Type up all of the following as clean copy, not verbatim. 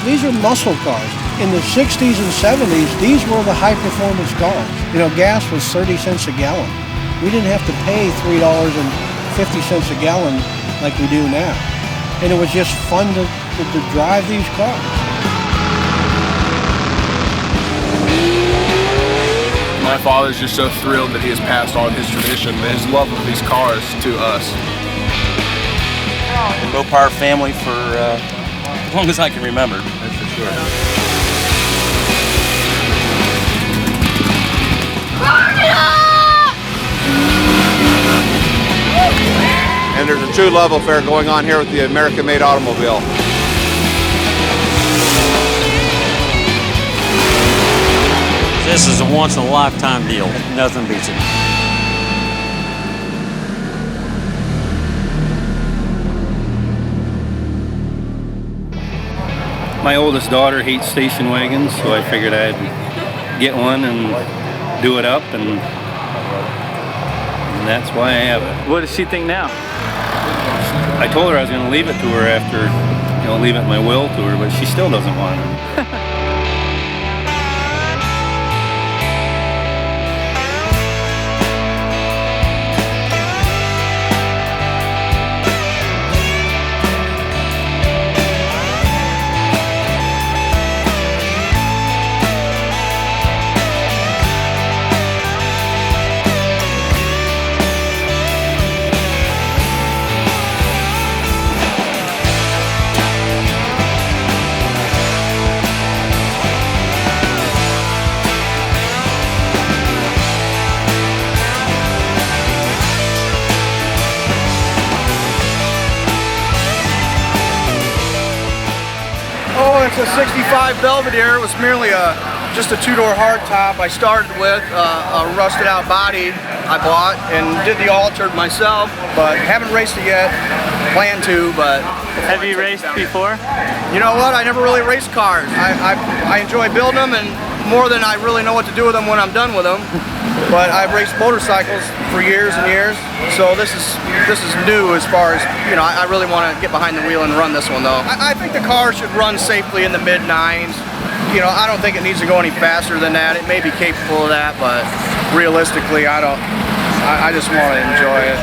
these are muscle cars. In the 60s and 70s, these were the high-performance cars. You know, gas was 30 cents a gallon. We didn't have to pay $3.50 a gallon like we do now. And it was just fun to drive these cars. My father's just so thrilled that he has passed on his tradition, his love of these cars to us. The Mopar family for as long as I can remember, that's for sure. And there's a true love affair going on here with the American-made automobile. This is a once-in-a-lifetime deal. Nothing beats it. My oldest daughter hates station wagons, so I figured I'd get one and do it up, and that's why I have it. What does she think now? I told her I was going to leave it to her after, leave it my will to her, but she still doesn't want it. It's a 65 Belvedere. It was merely just a two-door hardtop. I started with a rusted out body I bought and did the altered myself, but haven't raced it yet. Plan to, but... Have you raced before? You know what? I never really raced cars. I enjoy building them, and more than I really know what to do with them when I'm done with them. But I've raced motorcycles for years and years, so this is new as far as, I really want to get behind the wheel and run this one though. I think the car should run safely in the mid-9s. I don't think it needs to go any faster than that. It may be capable of that, but realistically, I just want to enjoy it.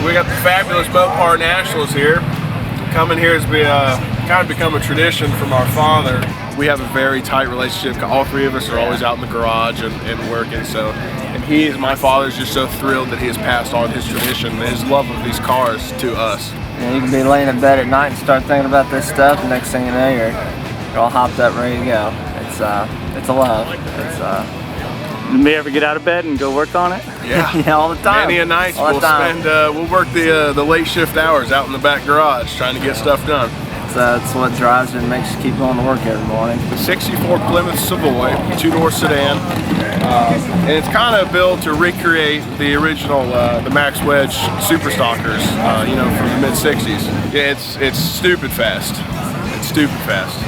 We got the fabulous Mopar Nationals here. Coming here has been kind of become a tradition from our father. We have a very tight relationship. All three of us are always out in the garage and working. And my father's just so thrilled that he has passed on his tradition, his love of these cars to us. You can be laying in bed at night and start thinking about this stuff, and next thing you know, you're all hopped up, ready to go. It's a love. You may ever get out of bed and go work on it? Yeah, yeah, all the time. Many a night we'll work the late shift hours out in the back garage trying to get stuff done. That's what drives you and makes you keep going to work every morning. The 64 Plymouth Savoy, two-door sedan, and it's kind of built to recreate the original, the Max Wedge Super Stalkers, from the mid-60s. Yeah, it's stupid fast. It's stupid fast.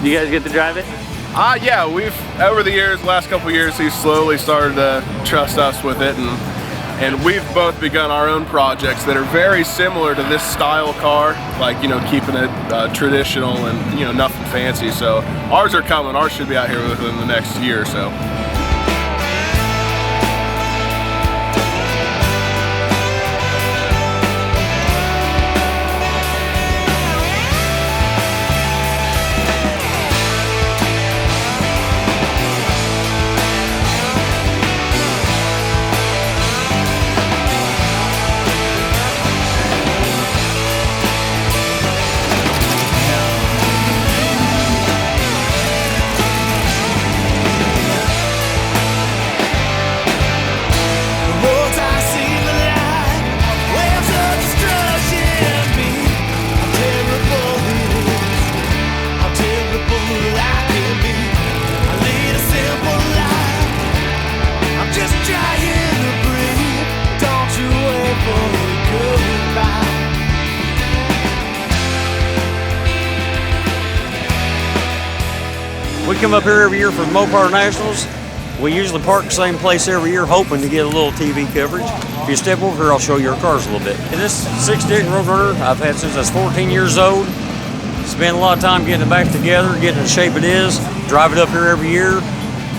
You guys get to drive it? Yeah, we've, over the years, last couple of years, he's slowly started to trust us with it, and we've both begun our own projects that are very similar to this style car, like, keeping it traditional and, nothing fancy. So ours are coming. Ours should be out here within the next year or so. We come up here every year for the Mopar Nationals. We usually park the same place every year, hoping to get a little TV coverage. If you step over here, I'll show you our cars a little bit. And this 68 Roadrunner I've had since I was 14 years old. Spend a lot of time getting it back together, getting it the shape it is. Drive it up here every year,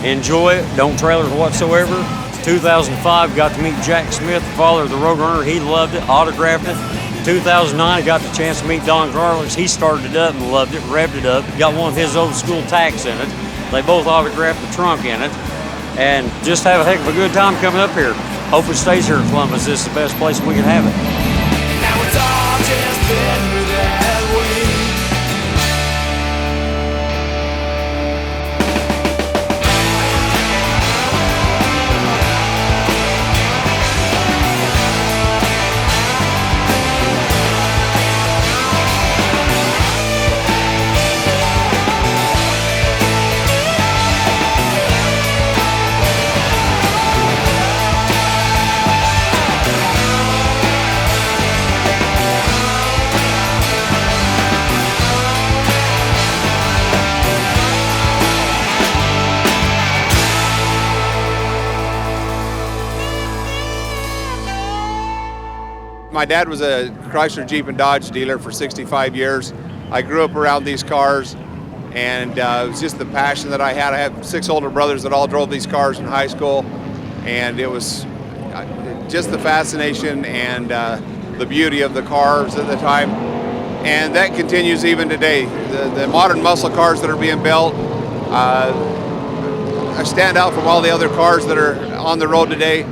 enjoy it, don't trailer it whatsoever. 2005, got to meet Jack Smith, the father of the Roadrunner. He loved it, autographed it. 2009, I got the chance to meet Don Garlix. He started it up and loved it, revved it up. Got one of his old school tacks in it. They both autographed the trunk in it. And just have a heck of a good time coming up here. Hope it stays here in Columbus. This is the best place we can have it. Now it's all just better that way. My dad was a Chrysler, Jeep, and Dodge dealer for 65 years. I grew up around these cars, and it was just the passion that I had. I have 6 older brothers that all drove these cars in high school, and it was just the fascination and the beauty of the cars at the time. And that continues even today. The modern muscle cars that are being built stand out from all the other cars that are on the road today.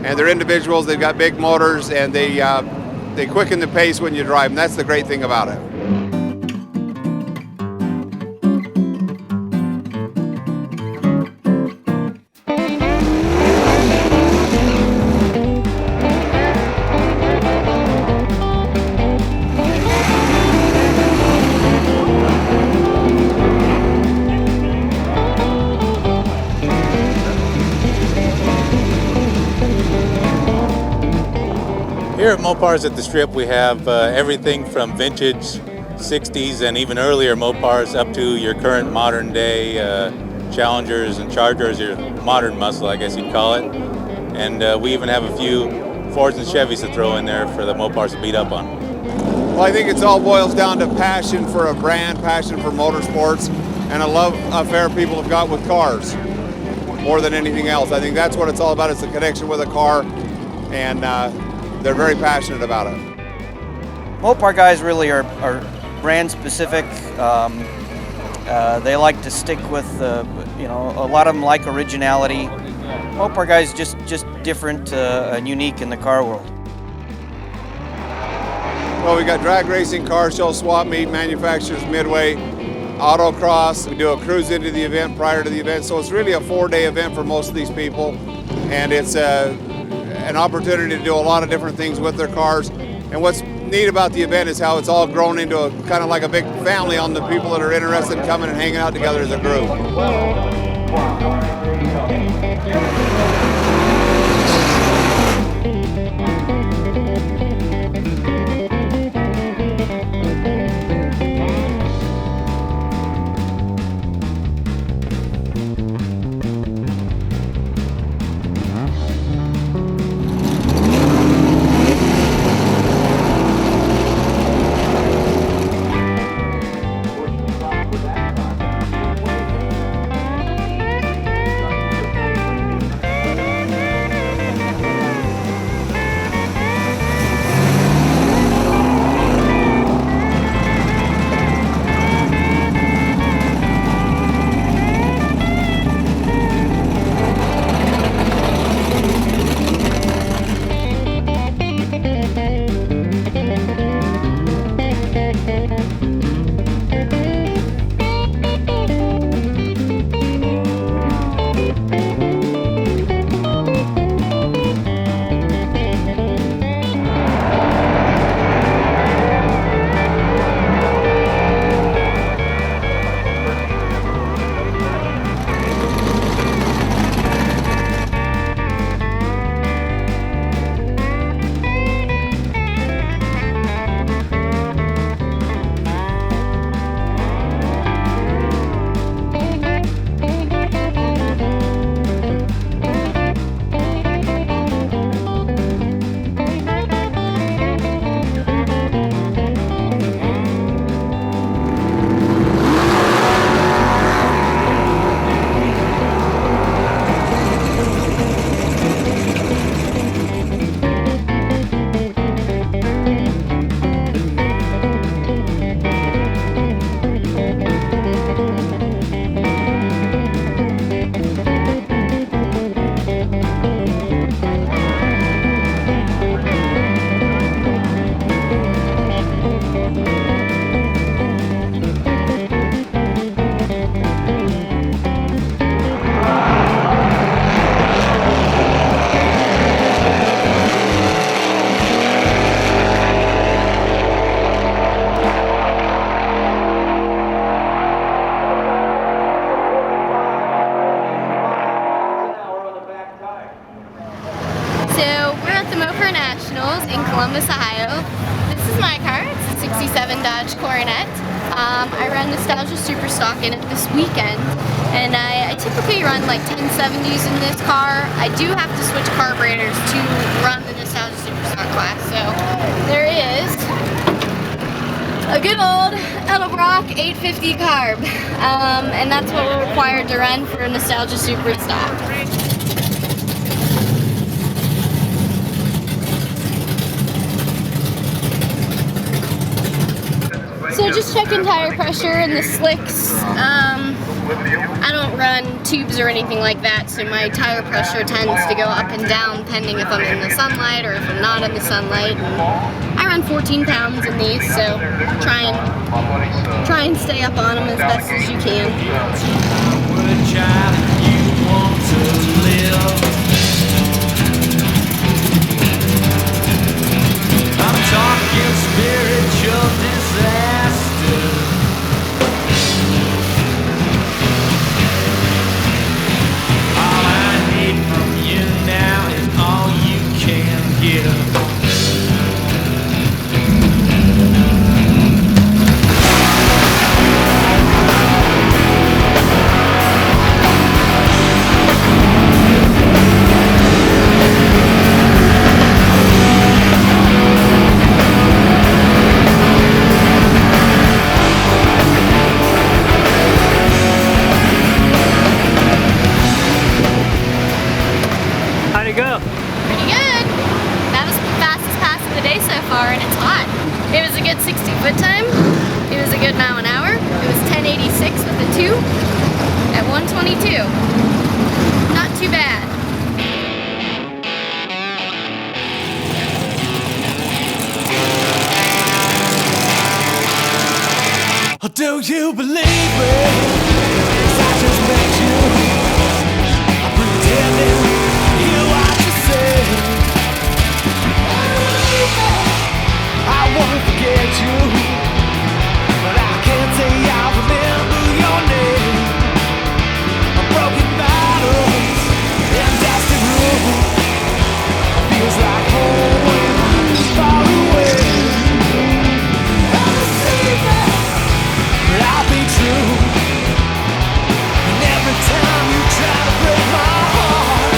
And they're individuals, they've got big motors, and they quicken the pace when you drive, and that's the great thing about it. Here at Mopars at the Strip, we have everything from vintage 60s and even earlier Mopars up to your current modern day Challengers and Chargers, your modern muscle, I guess you'd call it. And we even have a few Fords and Chevys to throw in there for the Mopars to beat up on. Well, I think it all boils down to passion for a brand, passion for motorsports, and a love affair people have got with cars more than anything else. I think that's what it's all about. It's the connection with a car, and they're very passionate about it. Mopar guys really are brand specific. They like to stick with, a lot of them like originality. Mopar guys just different and unique in the car world. Well, we got drag racing, car show, swap meet, manufacturers, midway, autocross. We do a cruise into the event prior to the event, so it's really a 4-day event for most of these people, and it's an opportunity to do a lot of different things with their cars. And what's neat about the event is how it's all grown into a kind of like a big family on the people that are interested in coming and hanging out together as a group. Columbus, Ohio. This is my car. It's a 67 Dodge Coronet. I run Nostalgia Super Stock in it this weekend, and I typically run like 1070s in this car. I do have to switch carburetors to run the Nostalgia Super Stock class, so there is a good old Edelbrock 850 carb, and that's what we're required to run for a Nostalgia Super Stock. So just checking tire pressure and the slicks. I don't run tubes or anything like that, so my tire pressure tends to go up and down depending if I'm in the sunlight or if I'm not in the sunlight. And I run 14 pounds in these, so try and stay up on them as best as you can. I'm talking spiritual disaster. All I need from you now is all you can give. How'd it go? Pretty good. That was the fastest pass of the day so far, and it's hot. It was a good 60-foot time. It was a good mile an hour. It was 1086 with a 2 at 122. Not too bad. Do you believe me? 'Cause I just met you. I'm pretending you are to say. I won't forget you, but I can't say I remember your name. Broken bottles and dusty rooms. Feels like home when I'm far away. But I'll be true. And every time you try to break my heart,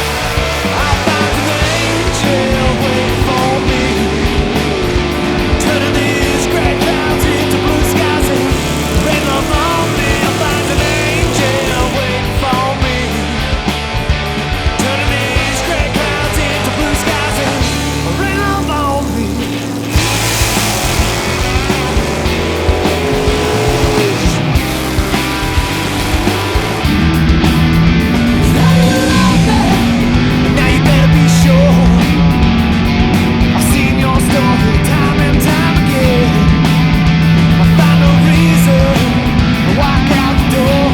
I'll find an angel waiting for me. Turning these gray clouds into blue skies and rain love on me. I'll find an angel waiting for me. Turning these gray clouds into blue skies and rain love on me. Now you better be sure. I've seen your story time and time again. I find no reason to walk out the door.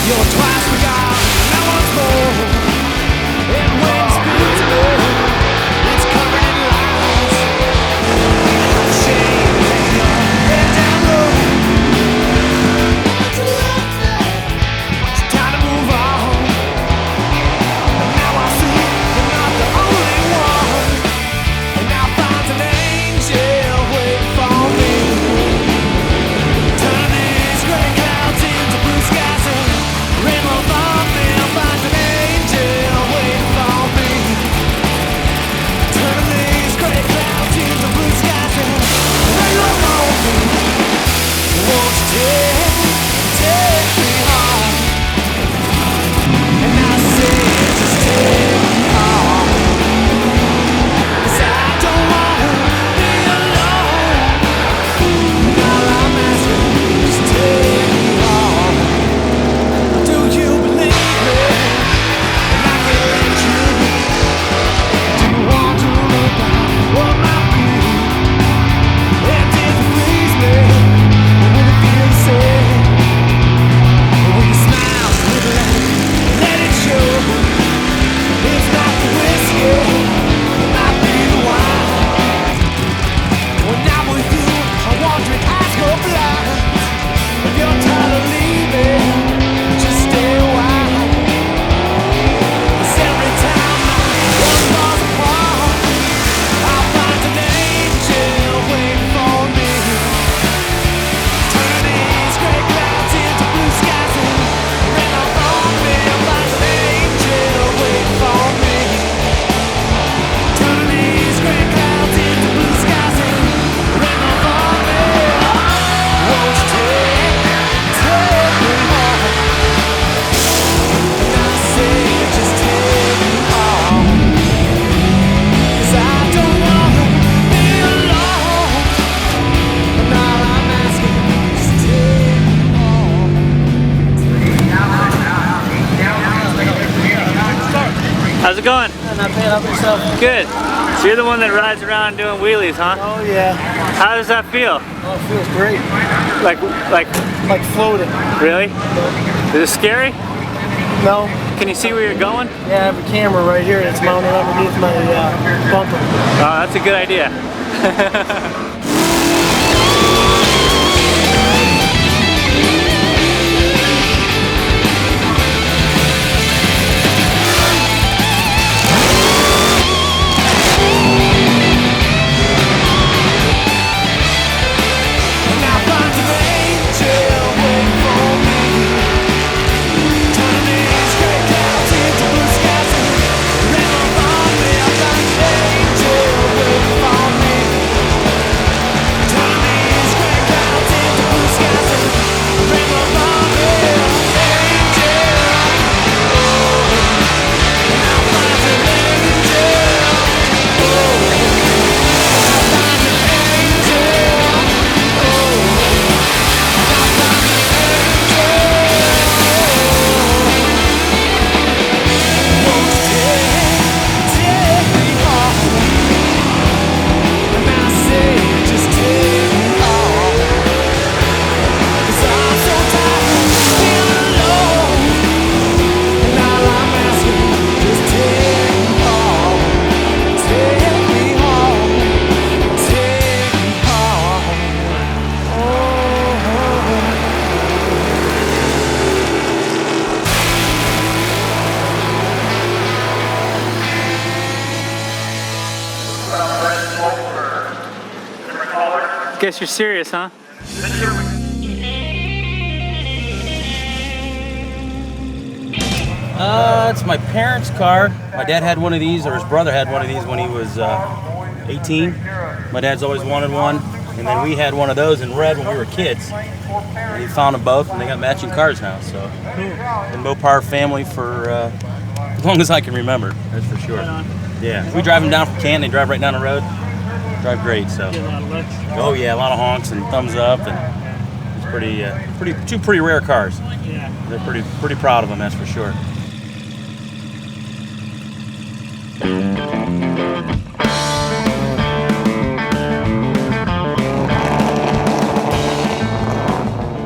You're twice forgotten, now once more. And when you speak to me, it's covered in lies. Shame that you're head down low. It's time to move on. Now I see you're not the only one. And now finds an angel waiting for me. Turn these gray clouds into blue skies and rain love on me. Finds an angel waiting for me. Turn these gray clouds into blue skies and rain love on me. Won't you take me home? And I say, just take me home. 'Cause I don't wanna be alone. All I'm asking, just take me home. Do you believe me? And I can let you. Do you want to look at what might be? And if you please me, would it feel the same? Or will you smile, let it show? It's not the whiskey, it might be the wine. When I'm with you, I wonder if eyes go blind. If you're tired of leaving, just stay a while. 'Cause every time my one falls apart, it going? Not bad. How about yourself? Good. So you're the one that rides around doing wheelies, huh? Oh yeah. How does that feel? Oh, it feels great. Like floating. Really? Is it scary? No. Can you see where you're going? Yeah, I have a camera right here that's mounted underneath my bumper. Oh, that's a good idea. Guess you're serious, huh? It's my parents' car. My dad had one of these, or his brother had one of these when he was 18. My dad's always wanted one, and then we had one of those in red when we were kids. And he found them both, and they got matching cars now. So, been Mopar family for as long as I can remember. That's for sure. Yeah, we drive them down from Canton. They drive right down the road. Drive great. So. Oh yeah, a lot of honks and thumbs up, and it's two pretty rare cars. Yeah. They're pretty proud of them, that's for sure.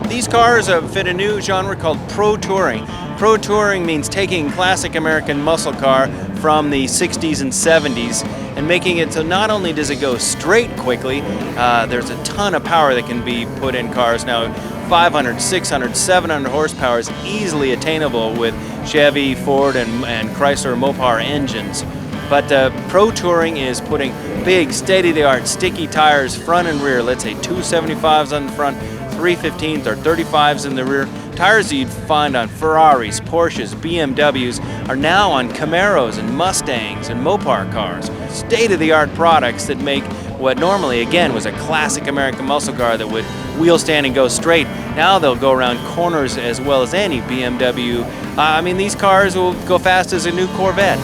These cars fit a new genre called Pro Touring. Pro Touring means taking classic American muscle car from the 60s and 70s and making it so not only does it go straight quickly, there's a ton of power that can be put in cars now. 500, 600, 700 horsepower is easily attainable with Chevy, Ford, and Chrysler Mopar engines. But Pro Touring is putting big, state-of-the-art sticky tires front and rear. Let's say 275s on the front, 315s or 35s in the rear. Tires that you'd find on Ferraris, Porsches, BMWs are now on Camaros and Mustangs and Mopar cars. State-of-the-art products that make what normally, again, was a classic American muscle car that would wheel stand and go straight. Now they'll go around corners as well as any BMW. I mean, these cars will go fast as a new Corvette.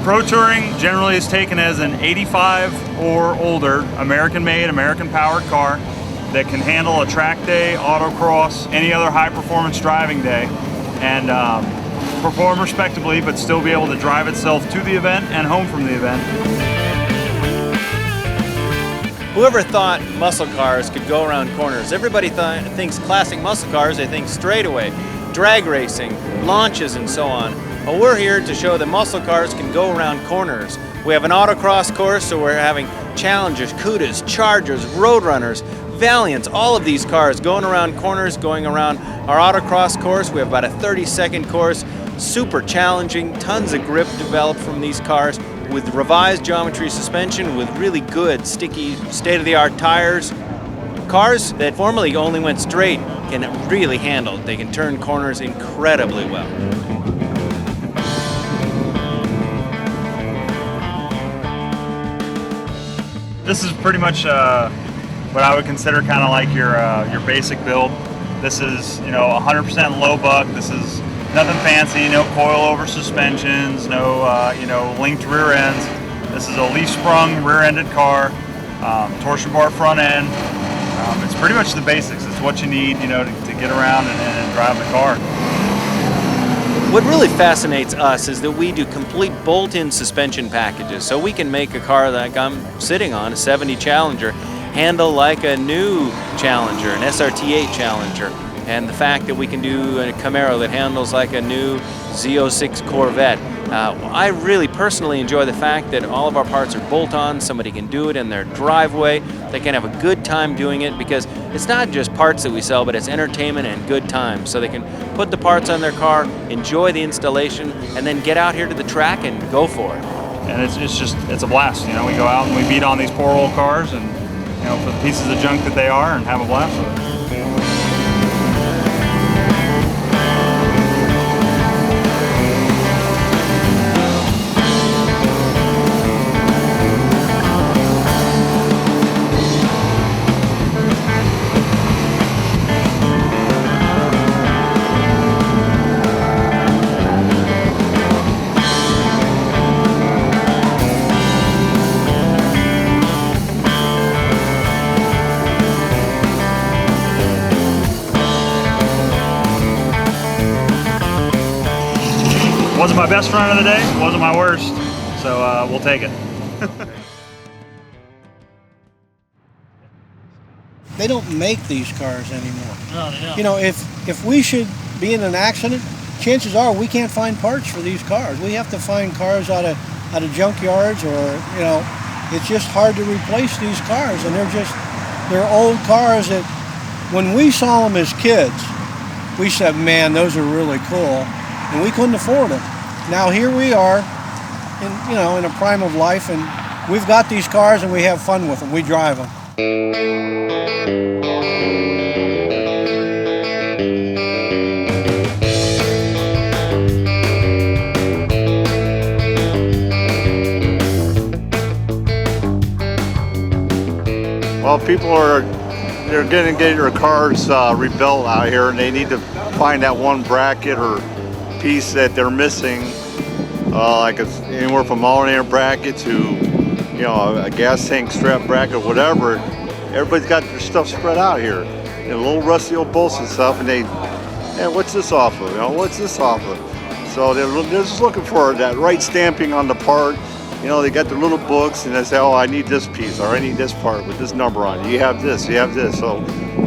Pro Touring generally is taken as an 85 or older, American-made, American-powered car that can handle a track day, autocross, any other high-performance driving day, and perform respectably, but still be able to drive itself to the event and home from the event. Whoever thought muscle cars could go around corners? Everybody thinks classic muscle cars, they think straightaway, drag racing, launches, and so on. Well, we're here to show that muscle cars can go around corners. We have an autocross course, so we're having Challengers, Cudas, Chargers, Roadrunners, Valiants, all of these cars going around corners, going around our autocross course. We have about a 30-second course, super challenging, tons of grip developed from these cars with revised geometry suspension, with really good, sticky, state-of-the-art tires. Cars that formerly only went straight can really handle it. They can turn corners incredibly well. This is pretty much what I would consider kind of like your basic build. This is 100% low buck. This is nothing fancy. No coil-over suspensions. No linked rear ends. This is a leaf-sprung rear-ended car. Torsion bar front end. It's pretty much the basics. It's what you need to get around and drive the car. What really fascinates us is that we do complete bolt-in suspension packages, so we can make a car like I'm sitting on, a 70 Challenger, handle like a new Challenger, an SRT8 Challenger, and the fact that we can do a Camaro that handles like a new Z06 Corvette. I really personally enjoy the fact that all of our parts are bolt-on. Somebody can do it in their driveway. They can have a good time doing it, because it's not just parts that we sell, but it's entertainment and good times. So they can put the parts on their car, enjoy the installation, and then get out here to the track and go for it. And it's a blast. You know, we go out and we beat on these poor old cars, and you know, for the pieces of junk that they are, and have a blast with it. Wasn't my best run of the day, wasn't my worst, so we'll take it. They don't make these cars anymore. No, they don't. You know, if we should be in an accident, chances are we can't find parts for these cars. We have to find cars out of junkyards, or, you know, it's just hard to replace these cars, and they're old cars that when we saw them as kids, we said, man, those are really cool, and we couldn't afford them. Now here we are, in a prime of life, and we've got these cars and we have fun with them. We drive them. Well, they're going to get their cars rebuilt out here, and they need to find that one bracket or piece that they're missing, like it's anywhere from alternator bracket to, a gas tank strap bracket, whatever. Everybody's got their stuff spread out here, little rusty old bolts and stuff, and what's this off of? What's this off of? So they're just looking for that right stamping on the part. They got their little books, and they say, oh, I need this piece, or I need this part with this number on it. You have this, you have this. So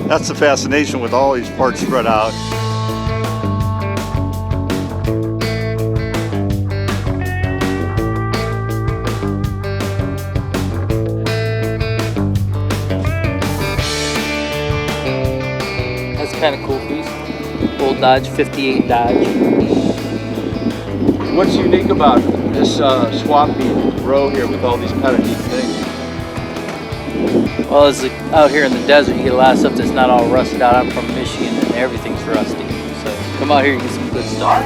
that's the fascination with all these parts spread out. That's kind of cool piece. Old Dodge, 58 Dodge. What's unique about this swampy row here with all these kind of neat things? Well, out here in the desert, you get a lot of stuff that's not all rusted out. I'm from Michigan, and everything's rusty. So come out here and get some good stuff.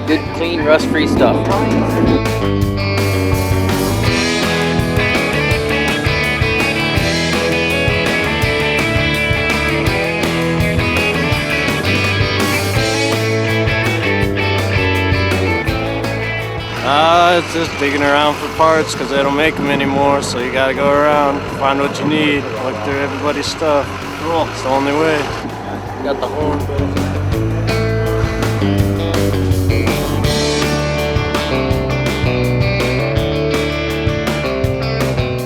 Good, clean, rust-free stuff. It's just digging around for parts because they don't make them anymore, so you gotta go around, find what you need, look through everybody's stuff. Cool. It's the only way. Got the horn,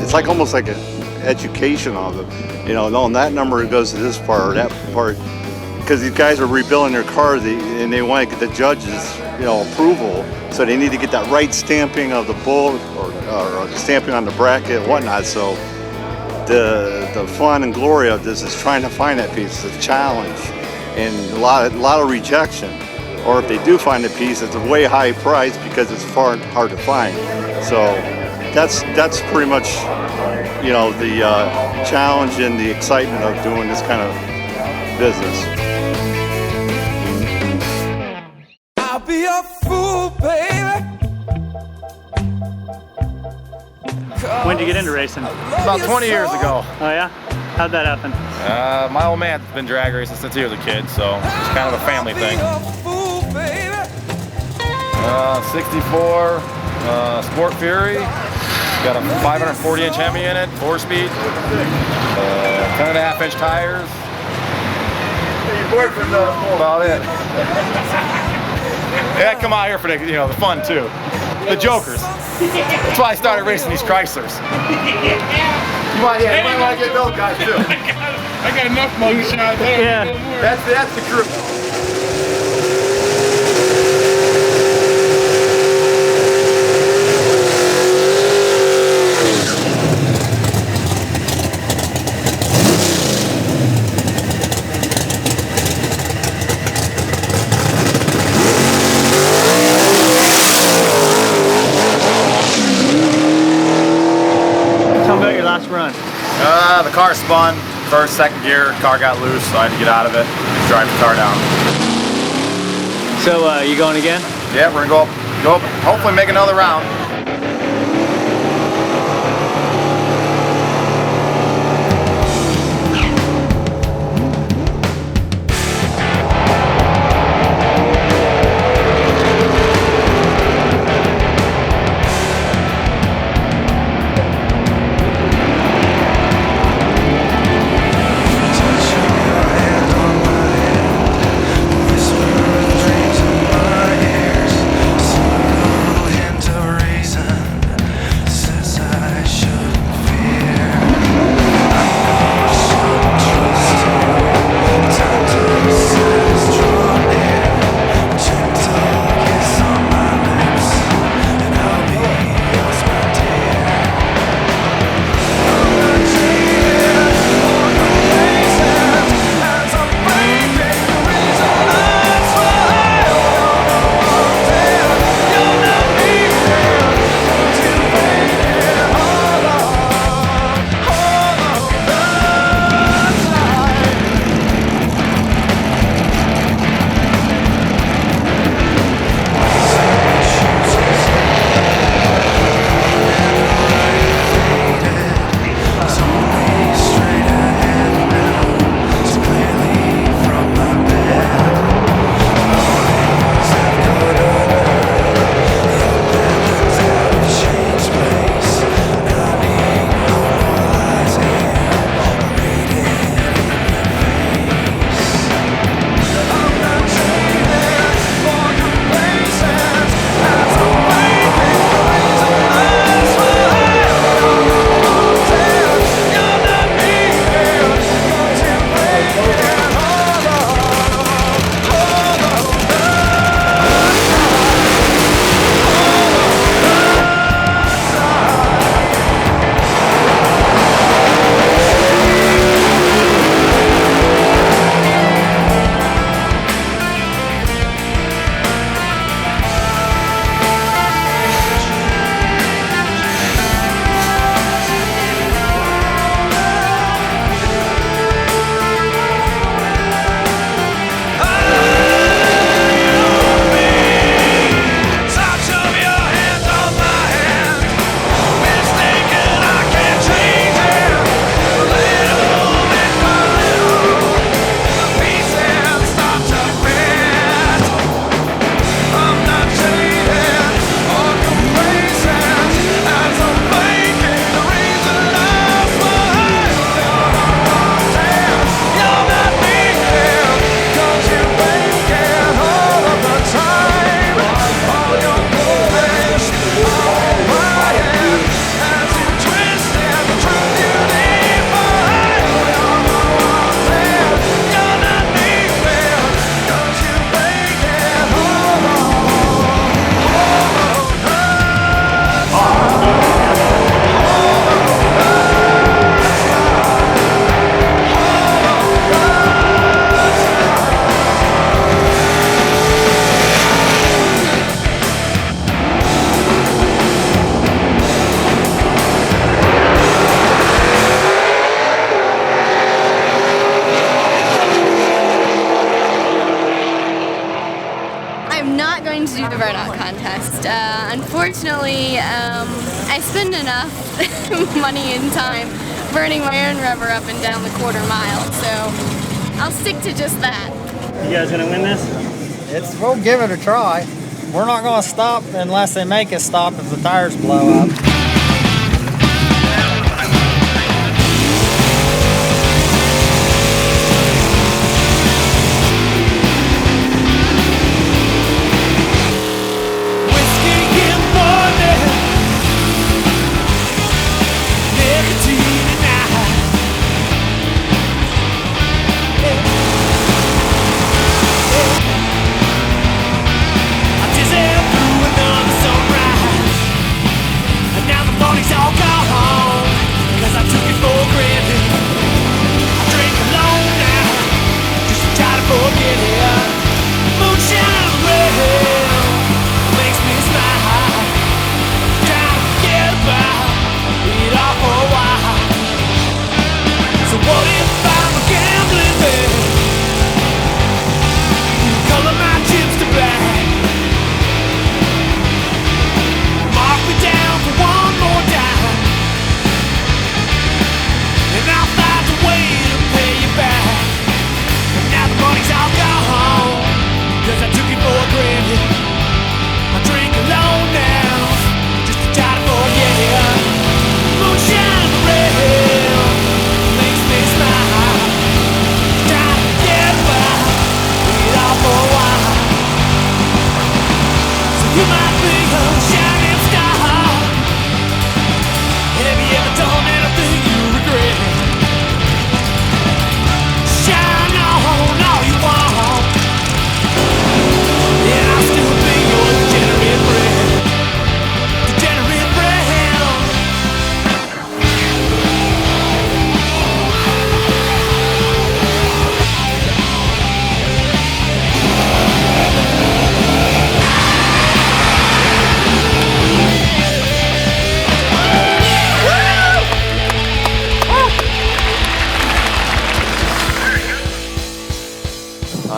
It's like almost like an education of it. Knowing that number goes to this part or that part, because these guys are rebuilding their cars and they want to get the judges, approval. So they need to get that right stamping of the bolt or stamping on the bracket and whatnot. So the fun and glory of this is trying to find that piece. It's a challenge and a lot of rejection. Or if they do find a piece, it's a way high price because it's hard to find. So that's pretty much the challenge and the excitement of doing this kind of business. I'll be a fool, baby. When did you get into racing? About 20 years ago. Oh yeah? How'd that happen? My old man's been drag racing since he was a kid, so it's kind of a family thing. 64 Sport Fury. Got a 540-inch Hemi in it, 4-speed, 10.5-inch tires. About it. Yeah, come out here for the fun too. The jokers. That's why I started racing these Chryslers. You might want to get those guys too. I got enough mug shots. Yeah. That's the crew. Tell me about your last run. The car spun. First, second gear, car got loose, so I had to get out of it, drive the car down. So you going again? Yeah, we're gonna go up, hopefully make another round. Unfortunately, I spend enough money and time burning my own rubber up and down the quarter-mile, so I'll stick to just that. You guys gonna win this? We'll give it a try. We're not gonna stop unless they make us stop if the tires blow up.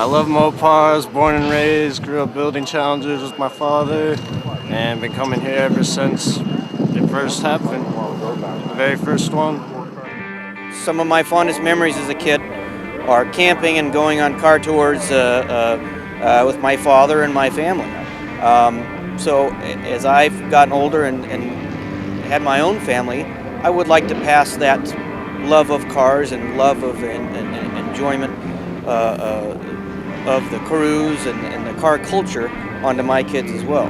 I love Mopars, born and raised, grew up building Challengers with my father, and been coming here ever since it first happened, the very first one. Some of my fondest memories as a kid are camping and going on car tours with my father and my family. So as I've gotten older and had my own family, I would like to pass that love of cars and love of and enjoyment of the cruise and the car culture onto my kids as well.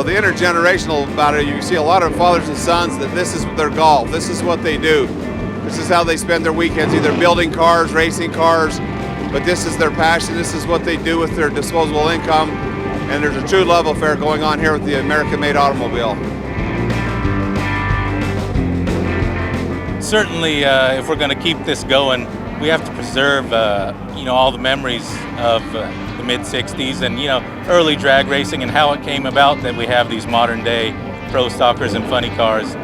The intergenerational about it, you can see a lot of fathers and sons that this is their golf, this is what they do. This is how they spend their weekends, either building cars, racing cars, but this is their passion, this is what they do with their disposable income, and there's a true love affair going on here with the American-made automobile. Certainly, if we're going to keep this going, we have to preserve, all the memories of the mid-'60s and, early drag racing and how it came about that we have these modern-day pro stockers and funny cars.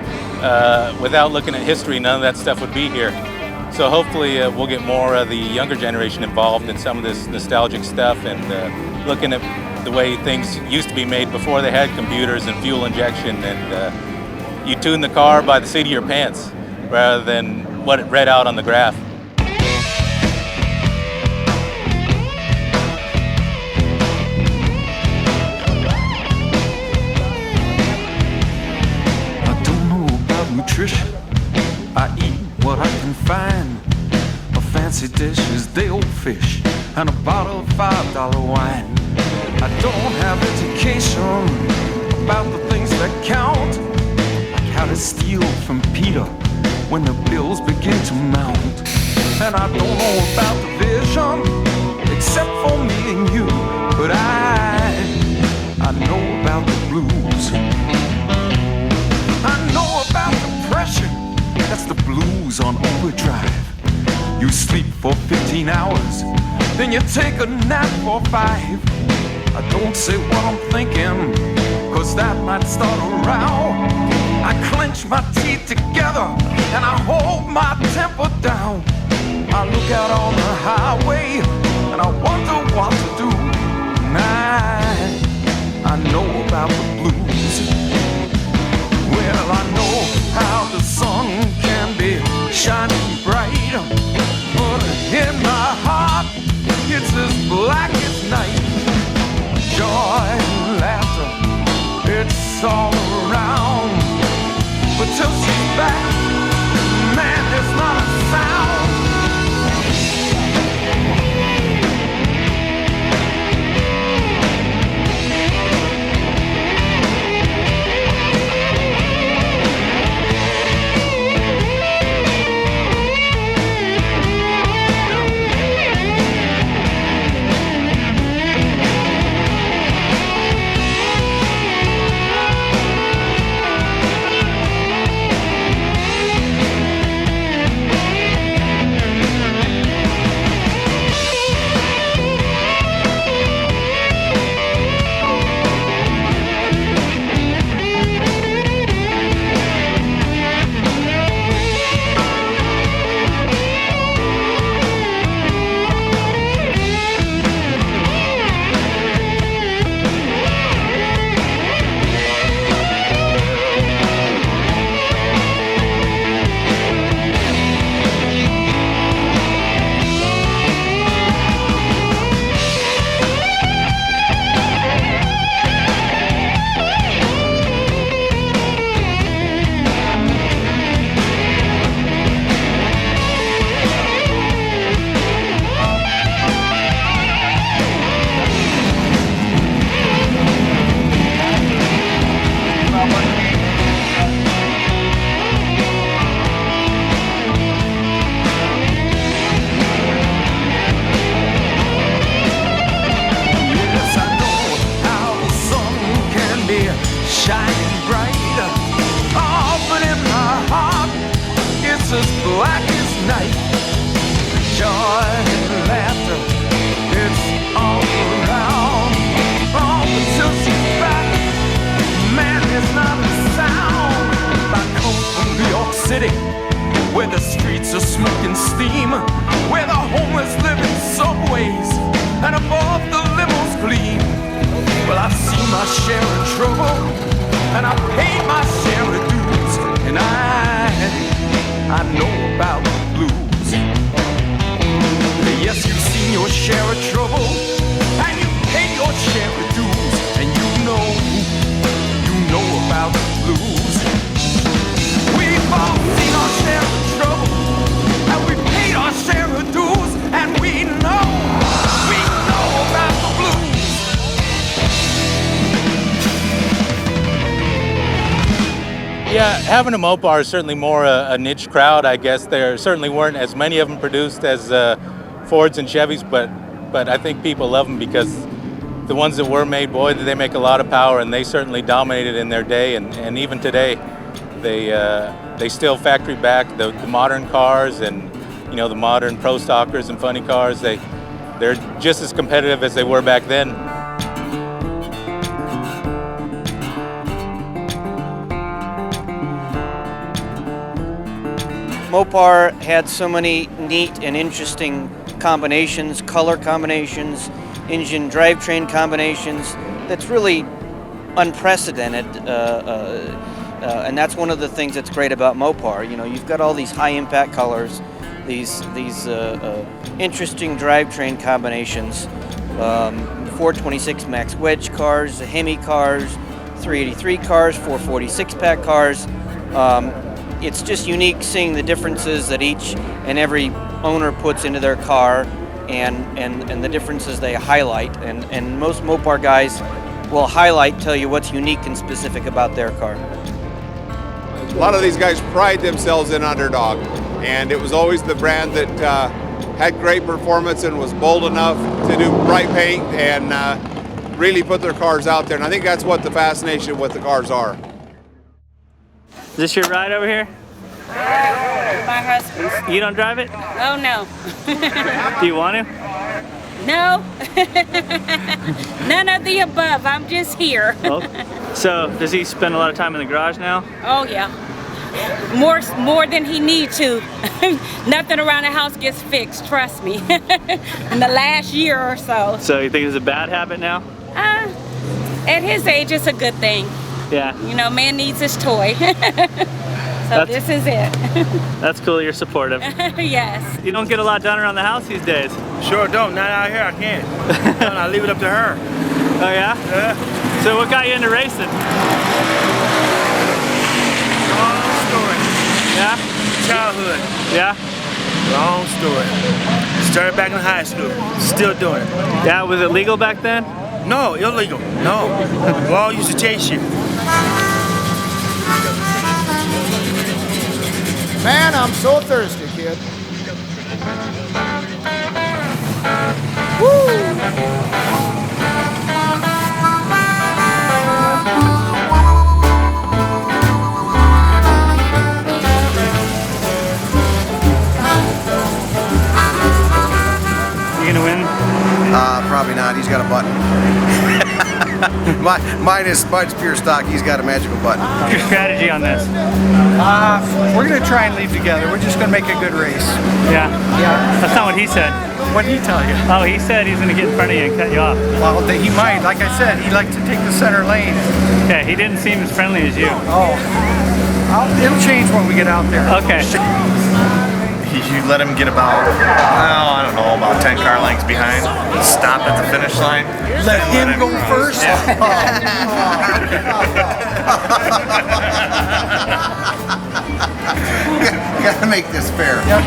Without looking at history, none of that stuff would be here. So hopefully we'll get more of the younger generation involved in some of this nostalgic stuff and looking at the way things used to be made before they had computers and fuel injection, and you tune the car by the seat of your pants rather than what it read out on the graph. Nutrition, I eat what I can find. A fancy dish is day-old fish and a bottle of $5 wine. I don't have education about the things that count, like how to steal from Peter when the bills begin to mount. And I don't know about the vision except for me and you, but I know about the blues. I know about the pressure, that's the blues on overdrive. You sleep for 15 hours, then you take a nap for 5. I don't say what I'm thinking, cause that might start a row. I clench my teeth together and I hold my temper down. I look out on the highway and I wonder what to do. I know about the blues. Well, I know how the sun can be shining bright, but in my heart, it's as black as night. Joy and laughter, it's all around, but till she's back, man, there's not a sound. where the streets are smoke and steam, where the homeless live in subways, and above the limos gleam. Well, I've seen my share of trouble, and I've paid my share of dues, and I know about the blues. Yes, you've seen your share of trouble, and you've paid your share of dues, and you know about the blues. We've all seen our share of trouble, and we've paid our share of dues, and we know about the blues. Yeah, having a Mopar is certainly more a niche crowd, I guess. There certainly weren't as many of them produced as Fords and Chevys, but I think people love them because the ones that were made, boy, they make a lot of power, and they certainly dominated in their day, and even today, they still factory back the modern cars, and the modern pro stockers and funny cars. They're just as competitive as they were back then. Mopar had so many neat and interesting combinations, color combinations, engine drivetrain combinations, that's really unprecedented, and that's one of the things that's great about Mopar. You've got all these high impact colors, these interesting drivetrain combinations, 426 max wedge cars, Hemi cars, 383 cars, 446 pack cars. It's just unique seeing the differences that each and every owner puts into their car, and the differences they highlight. And most Mopar guys will tell you what's unique and specific about their car. A lot of these guys pride themselves in Underdog, and it was always the brand that had great performance and was bold enough to do bright paint and really put their cars out there. And I think that's what the fascination with the cars are. Is this your ride over here? My husband's. You don't drive it? Oh, no. Do you want to? No. None of the above. I'm just here. Oh. So, does he spend a lot of time in the garage now? Oh, yeah. More than he needs to. Nothing around the house gets fixed, trust me. In the last year or so. So, you think it's a bad habit now? At his age, it's a good thing. Yeah. Man needs his toy. This is it. That's cool, you're supportive. Yes. You don't get a lot done around the house these days. Sure don't, not out here, I can't. I leave it up to her. Oh yeah? Yeah. So what got you into racing? Long story. Yeah? Childhood. Yeah? Long story. Started back in high school, still doing it. Yeah, was it legal back then? No, illegal, no. We all used to chase you. Man, I'm so thirsty, kid. Woo! You gonna win? Probably not. He's got a button. Mine's pure stock. He's got a magical button. What's your strategy on this? We're going to try and leave together. We're just going to make a good race. Yeah? Yeah. That's not what he said. What did he tell you? Oh, he said he's going to get in front of you and cut you off. Well, he might. Like I said, he likes to take the center lane. Okay, he didn't seem as friendly as you. Oh. It'll change when we get out there. Okay. You let him get about, I don't know, about 10 car lengths behind. Stop at the finish line. Let him go first? Yeah. Gotta make this fair. Yep.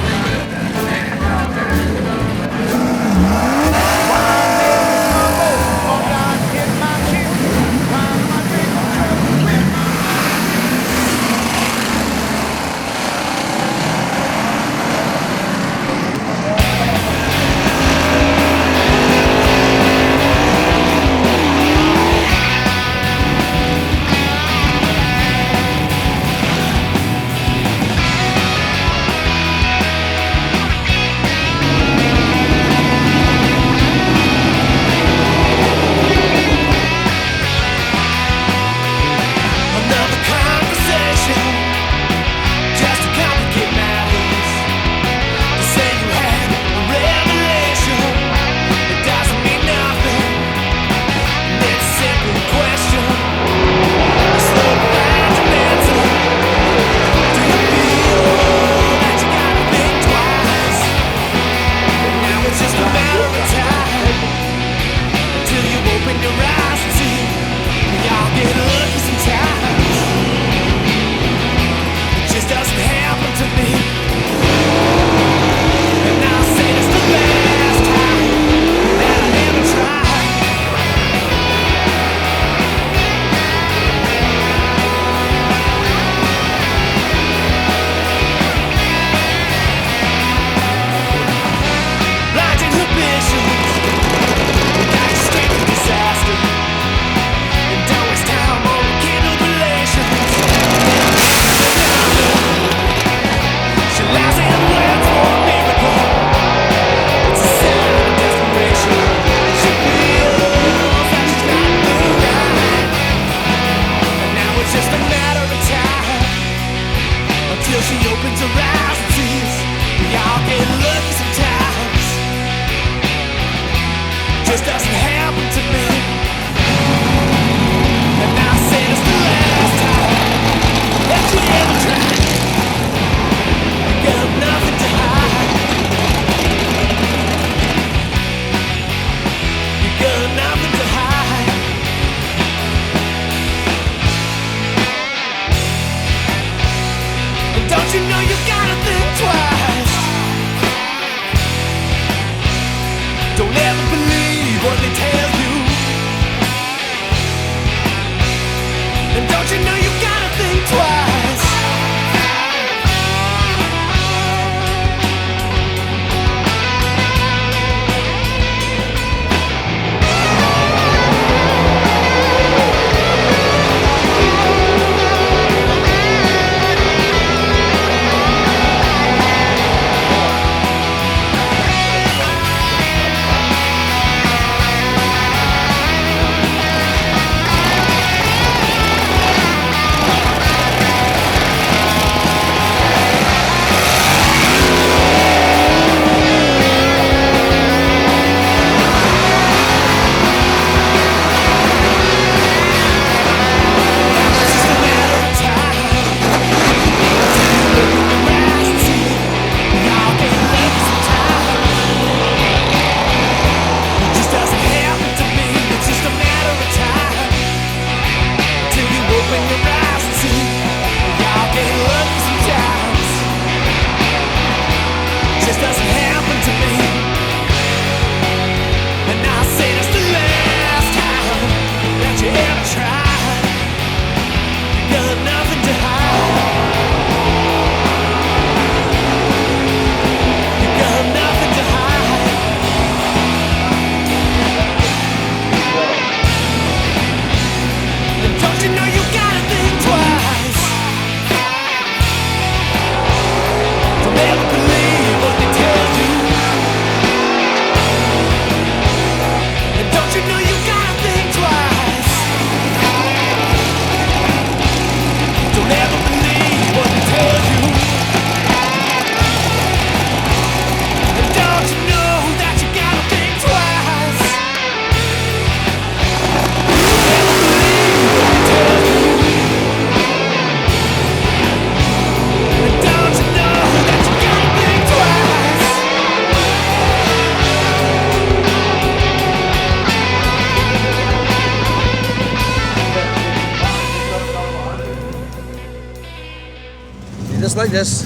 this.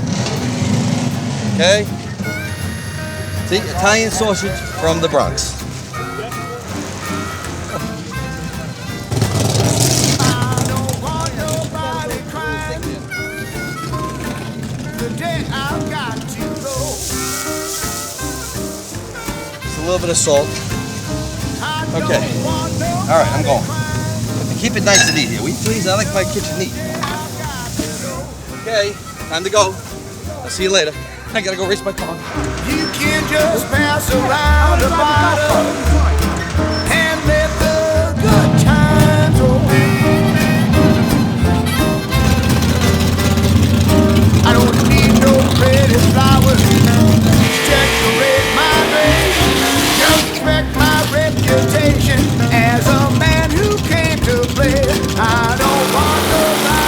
Okay? See, Italian sausage from the Bronx. Just a little bit of salt. Okay. All right, I'm going. But keep it nice and neat here. Will you please? I like my kitchen neat. Okay, time to go. I'll see you later. I gotta go race my car. You can just pass around the bottle and let the good times roll. I don't need no pretty flowers to decorate my grave. Just respect my reputation as a man who came to play. I don't want nobody.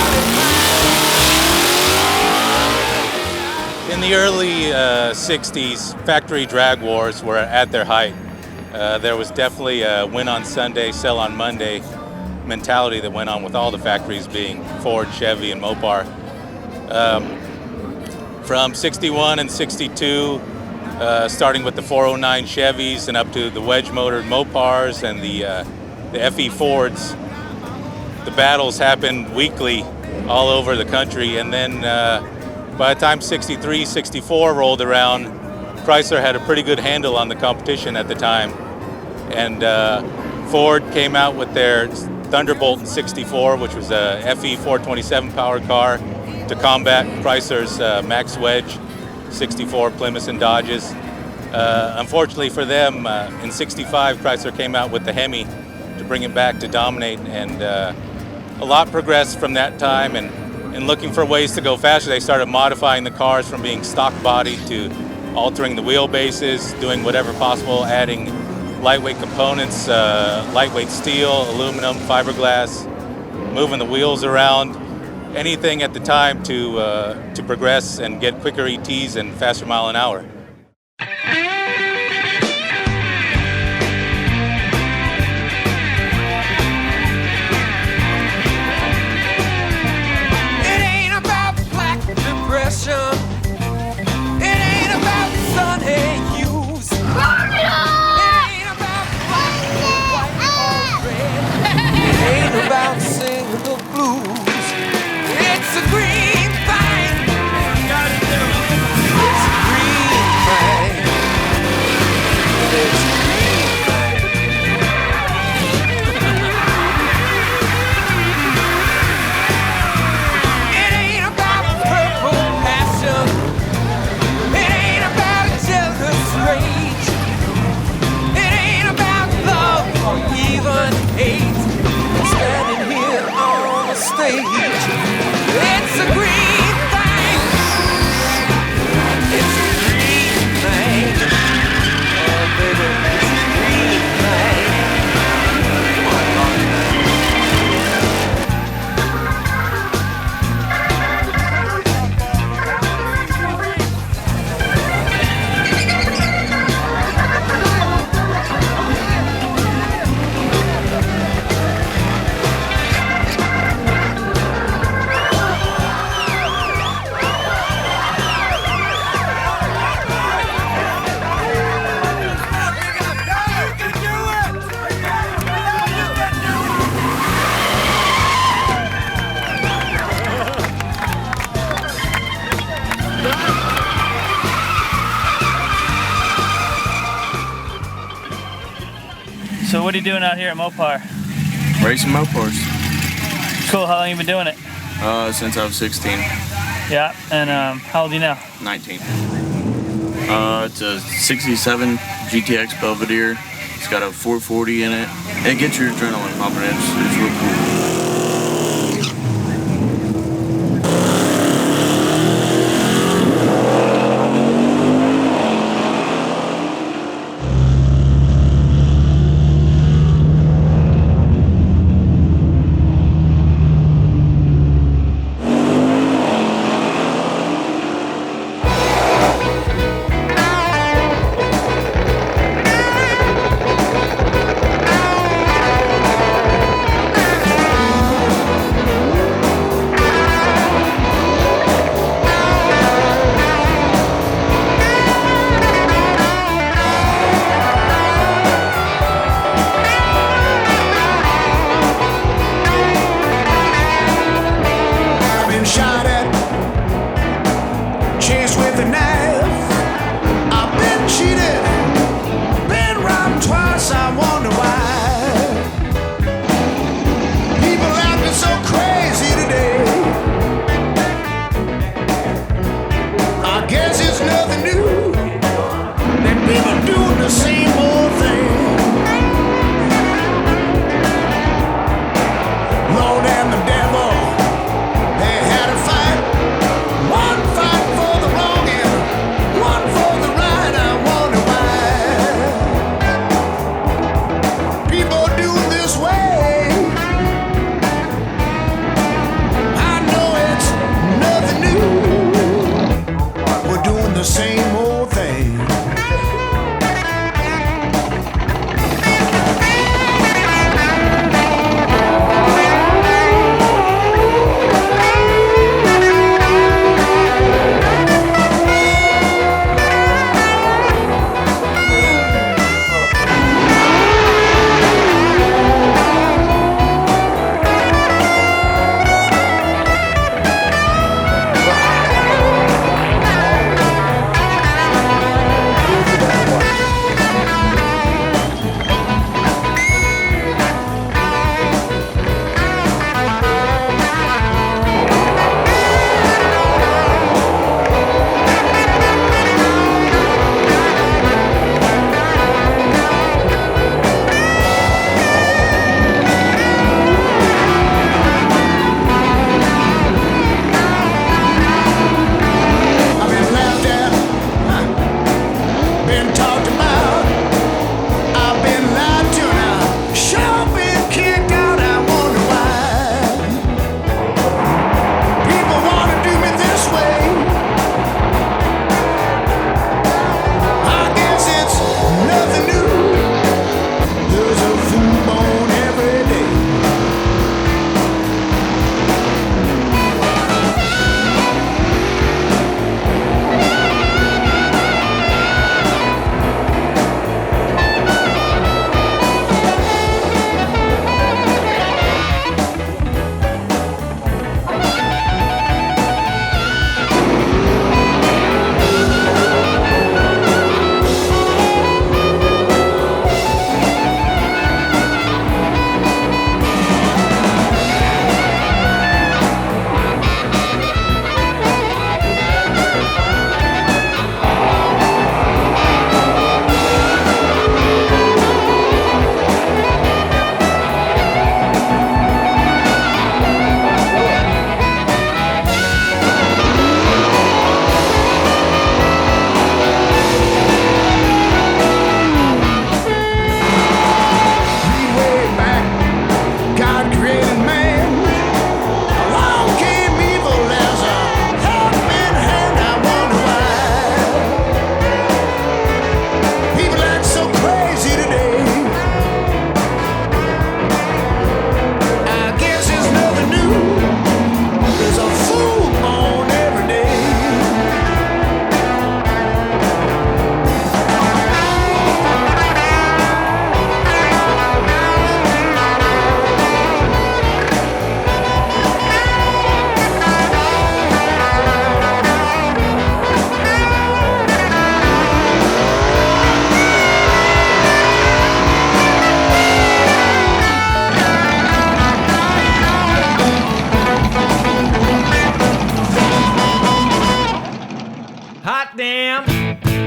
In the early 60s, factory drag wars were at their height. There was definitely a win on Sunday, sell on Monday mentality that went on with all the factories being Ford, Chevy, and Mopar. From 61 and 62, starting with the 409 Chevys and up to the wedge-motored Mopars and the FE Fords, the battles happened weekly all over the country. And then by the time 63, 64 rolled around, Chrysler had a pretty good handle on the competition at the time. And Ford came out with their Thunderbolt in 64, which was a FE 427 powered car to combat Chrysler's Max Wedge 64 Plymouth and Dodges. Unfortunately for them, in 65, Chrysler came out with the Hemi to bring it back to dominate. And a lot progressed from that time. And looking for ways to go faster, they started modifying the cars from being stock body to altering the wheelbases, doing whatever possible, adding lightweight components, lightweight steel, aluminum, fiberglass, moving the wheels around, anything at the time to progress and get quicker ETs and faster mile an hour. It ain't about Sunday hues. It ain't about black or white or red. It ain't about singing the blues. It's a green thing. It's a green thing. It's a green thing. It ain't about purple passion. It ain't about jealous rage. It ain't about love or even hate. Standing here on the stage, it's a green thing. It's a green thing. Oh, baby, it's a green thing. Come on, So what are you doing out here at Mopar? Racing Mopars. Cool, how long you been doing it? Since I was 16. Yeah, and how old are you now? 19. It's a 67 GTX Belvedere. It's got a 440 in it. It gets your adrenaline pumping. It's real cool. same old thing.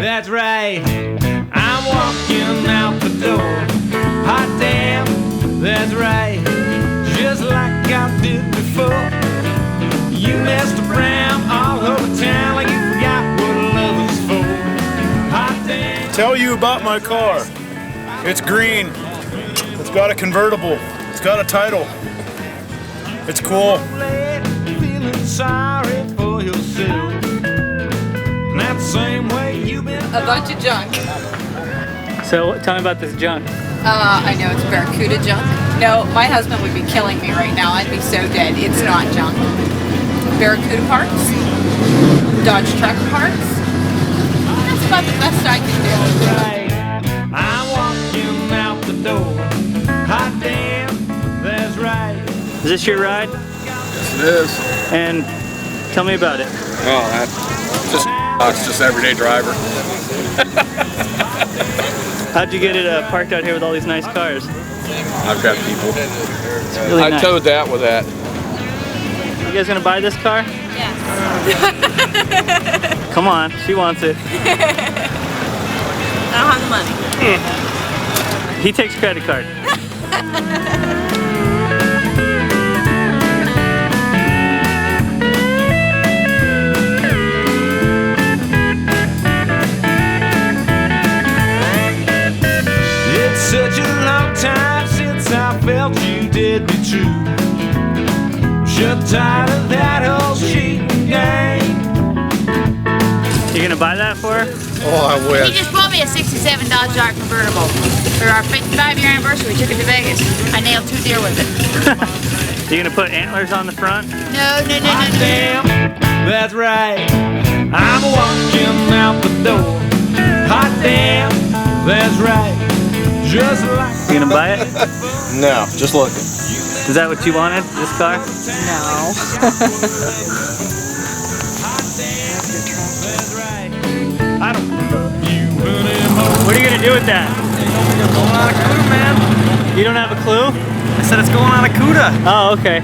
That's right, I'm walking out the door. Hot damn, that's right, just like I did before. You messed around all over town like you forgot what love is for. Hot damn. Tell you about my car. It's green. It's got a convertible. It's got a title. It's cool. Feeling sorry for yourself. That same way you've been. A bunch of junk. So tell me about this junk. I know it's Barracuda junk. No, my husband would be killing me right now. I'd be so dead. It's not junk. Barracuda parts, Dodge truck parts. That's about the best I can do. Right. I'm walking out the door. Hot damn, that's right. Is this your ride? Yes, it is. And tell me about it. Oh, it's just everyday driver. How'd you get it parked out here with all these nice cars? I've got people. Really I nice. towed that with that. You guys gonna buy this car? Yes. Come on, she wants it. I don't have the money. He takes credit card. It's such a long time since I felt you did me true. Shut tired of that old cheating game. You gonna buy that for for her? Oh, I He wish. just bought me a 67 Dodge Dart convertible. For our 55-year anniversary, we took it to Vegas. I nailed 2 deer with it. You gonna put antlers on the front? No. Damn, that's right. I'm walking out the door. Hot damn, that's right. Just like. You gonna buy it? No, just looking. Is that what you wanted, this car? No. I don't love you anymore. What are you gonna do with that? It's going on a CUDA, man. You don't have a clue? I said it's going on a CUDA. Oh, okay.